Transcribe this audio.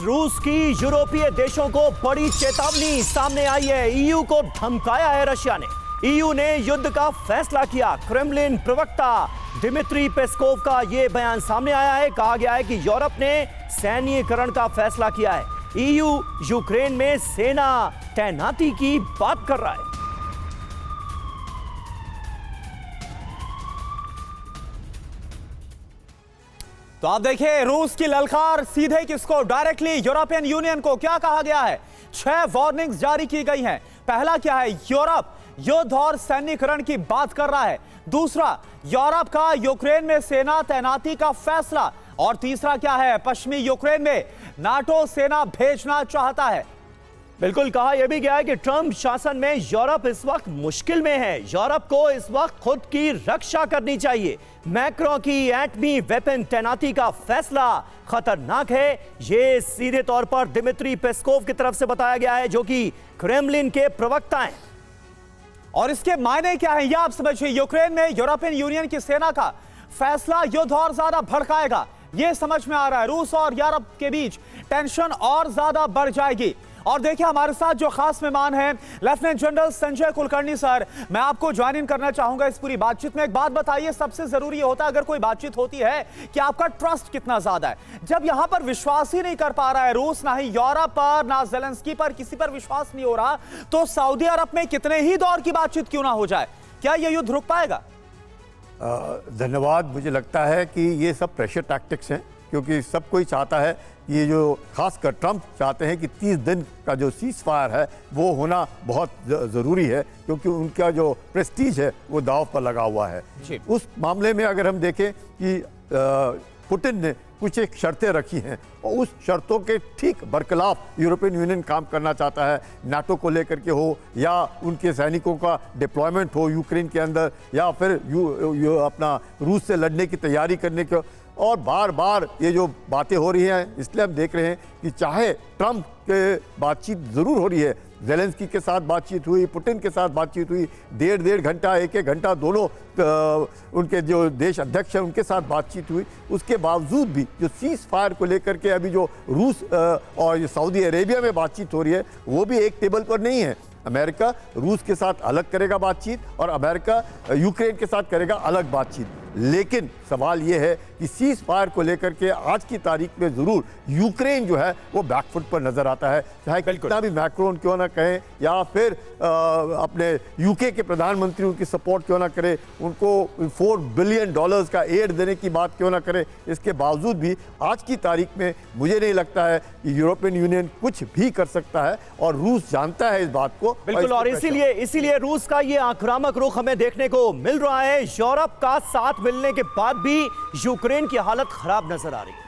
रूस की यूरोपीय देशों को बड़ी चेतावनी सामने आई है। ईयू को धमकाया है रशिया ने। ईयू ने युद्ध का फैसला किया। क्रेमलिन प्रवक्ता दिमित्री पेस्कोव का यह बयान सामने आया है। कहा गया है कि यूरोप ने सैन्यीकरण का फैसला किया है। ईयू यूक्रेन में सेना तैनाती की बात कर रहा है। तो आप देखिए, रूस की ललकार सीधे किसको, डायरेक्टली यूरोपियन यूनियन को। क्या कहा गया है? 6 वार्निंग्स जारी की गई हैं। पहला क्या है? यूरोप युद्ध और सैन्यीकरण की बात कर रहा है। दूसरा, यूरोप का यूक्रेन में सेना तैनाती का फैसला। और तीसरा क्या है? पश्चिमी यूक्रेन में नाटो सेना भेजना चाहता है। बिल्कुल, कहा यह भी गया है कि ट्रंप शासन में यूरोप इस वक्त मुश्किल में है। यूरोप को इस वक्त खुद की रक्षा करनी चाहिए। मैक्रो की एटमी वेपन तैनाती का फैसला खतरनाक है। यह सीधे तौर पर दिमित्री पेस्कोव की तरफ से बताया गया है, जो कि क्रेमलिन के प्रवक्ता हैं। और इसके मायने क्या है, यह आप समझिए। यूक्रेन में यूरोपियन यूनियन की सेना का फैसला युद्ध और ज्यादा भड़काएगा, यह समझ में आ रहा है। रूस और यूरोप के बीच टेंशन और ज्यादा बढ़ जाएगी। और देखिए, हमारे साथ जो खास मेहमान हैं, lieutenant general Sanjay Kulkarni sir, मैं आपको ज्वाइन इन करना चाहूंगा इस पूरी बातचीत में। एक बात बताइए, सबसे जरूरी होता है अगर कोई बातचीत होती है कि आपका ट्रस्ट कितना ज्यादा है। जब यहां पर विश्वास ही नहीं कर पा रहा है रूस, ना ही यूरोप पर, ना ज़ेलेंस्की पर, किसी पर विश्वास नहीं हो रहा, तो सऊदी अरब में कितने ही दौर की बातचीत क्यों ना हो जाए, क्या यह युद्ध रुक पाएगा? धन्यवाद। मुझे लगता है कि ये सब प्रेशर टैक्टिक्स हैं, क्योंकि सब कोई चाहता है, ये जो खासकर ट्रंप चाहते हैं कि 30 दिन का जो सीज फायर है वो होना बहुत ज़रूरी है, क्योंकि उनका जो प्रेस्टीज है वो दांव पर लगा हुआ है। उस मामले में अगर हम देखें कि पुतिन ने कुछ एक शर्तें रखी हैं और उस शर्तों के ठीक बरखिलाफ यूरोपियन यूनियन काम करना चाहता है। नाटो को लेकर के हो, या उनके सैनिकों का डिप्लॉयमेंट हो यूक्रेन के अंदर, या फिर अपना रूस से लड़ने की तैयारी करने के। और बार बार ये जो बातें हो रही हैं, इसलिए हम देख रहे हैं कि चाहे ट्रंप के बातचीत ज़रूर हो रही है, ज़ेलेंस्की के साथ बातचीत हुई, पुतिन के साथ बातचीत हुई, डेढ़ घंटा, एक घंटा दोनों उनके जो देश अध्यक्ष हैं उनके साथ बातचीत हुई। उसके बावजूद भी जो सीज फायर को लेकर के अभी जो रूस और सऊदी अरेबिया में बातचीत हो रही है, वो भी एक टेबल पर नहीं है। अमेरिका रूस के साथ अलग करेगा बातचीत, और अमेरिका यूक्रेन के साथ करेगा अलग बातचीत। लेकिन सवाल ये है कि सीज फायर को लेकर के आज की तारीख में ज़रूर यूक्रेन जो है वो बैकफुट पर नज़र आता है। चाहे कितना भी मैक्रोन क्यों ना कहें, या फिर अपने यूके के प्रधानमंत्री उनकी सपोर्ट क्यों ना करे, उनको $4 बिलियन का एड देने की बात क्यों ना करे, इसके बावजूद भी आज की तारीख में मुझे नहीं लगता है कि यूरोपियन यूनियन कुछ भी कर सकता है। और रूस जानता है इस बात को। बिल्कुल, और इसीलिए रूस का ये आक्रामक रुख हमें देखने को मिल रहा है। यूरोप का साथ मिलने के बाद भी यूक्रेन की हालत खराब नजर आ रही है।